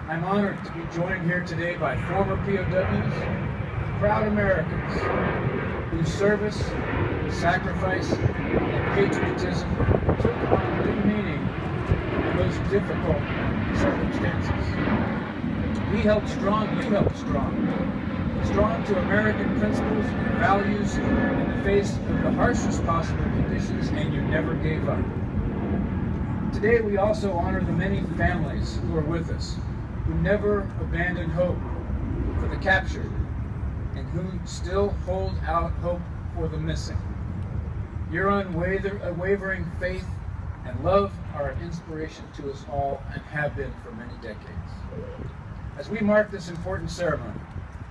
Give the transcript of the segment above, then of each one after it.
I'm honored to be joined here today by former POWs, proud Americans whose service, sacrifice, and patriotism took on new meaning in those difficult circumstances. We held strong, you held strong. Strong to American principles and values in the face of the harshest possible conditions, and you never gave up. Today we also honor the many families who are with us, who never abandoned hope for the captured, and who still hold out hope for the missing. Your unwavering faith and love are an inspiration to us all and have been for many decades. As we mark this important ceremony,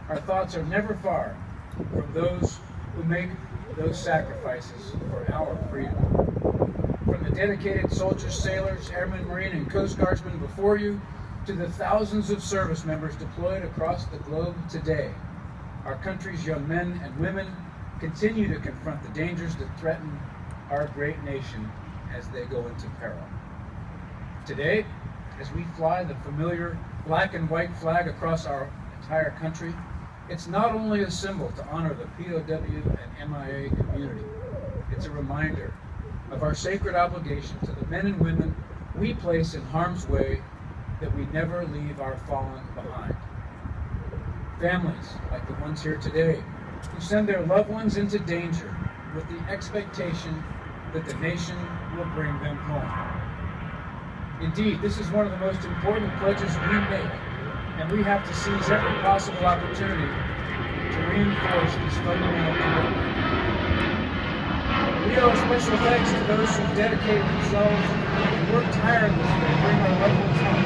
our thoughts are never far from those who make those sacrifices for our freedom. From the dedicated soldiers, sailors, airmen, marine, and Coast Guardsmen before you, to the thousands of service members deployed across the globe today, our country's young men and women continue to confront the dangers that threaten our great nation as they go into peril. Today, as we fly the familiar black and white flag across our entire country, it's not only a symbol to honor the POW and MIA community, it's a reminder of our sacred obligation to the men and women we place in harm's way, that we never leave our fallen behind. Families like the ones here today, who send their loved ones into danger with the expectation that the nation will bring them home. Indeed, this is one of the most important pledges we make, and we have to seize every possible opportunity to reinforce this fundamental commitment. We owe a special thanks to those who dedicated themselves and worked tirelessly to bring our loved ones home.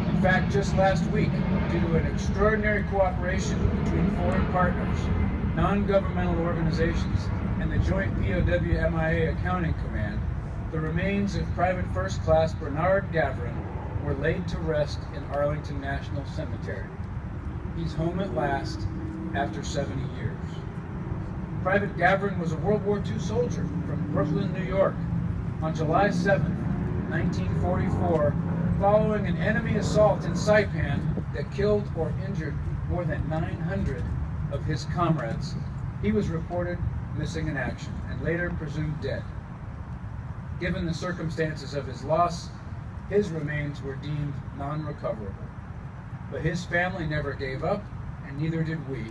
In fact, just last week, due to an extraordinary cooperation between foreign partners, non-governmental organizations, and the Joint POW MIA Accounting Command, the remains of Private First Class Bernard Gavrin were laid to rest in Arlington National Cemetery. He's home at last after 70 years. Private Gavrin was a World War II soldier from Brooklyn, New York. On July 7, 1944, following an enemy assault in Saipan that killed or injured more than 900 of his comrades, he was reported missing in action and later presumed dead. Given the circumstances of his loss, his remains were deemed non-recoverable. But his family never gave up, and neither did we.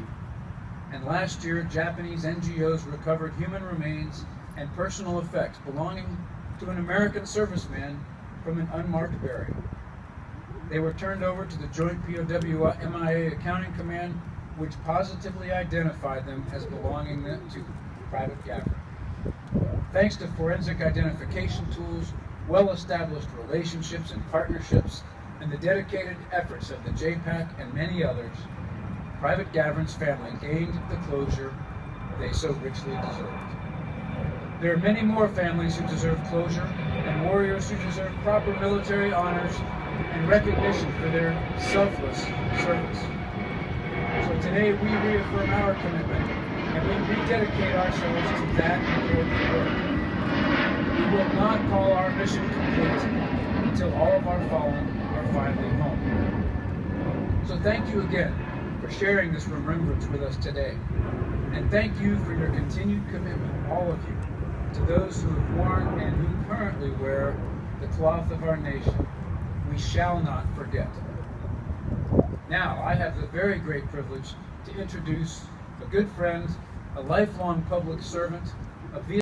And last year, Japanese NGOs recovered human remains and personal effects belonging to an American serviceman from an unmarked burial. They were turned over to the Joint POW MIA Accounting Command, which positively identified them as belonging to Private Gavrin. Thanks to forensic identification tools, well-established relationships and partnerships, and the dedicated efforts of the JPAC and many others, Private Gavrin's family gained the closure they so richly deserved. There are many more families who deserve closure, and warriors who deserve proper military honors and recognition for their selfless service. So today we reaffirm our commitment, and we rededicate ourselves to that important work. We will not call our mission complete until all of our fallen are finally home. So thank you again for sharing this remembrance with us today. And thank you for your continued commitment, all of you, to those who have worn and who currently wear the cloth of our nation. We shall not forget. Now, I have the very great privilege to introduce a good friend, a lifelong public servant, a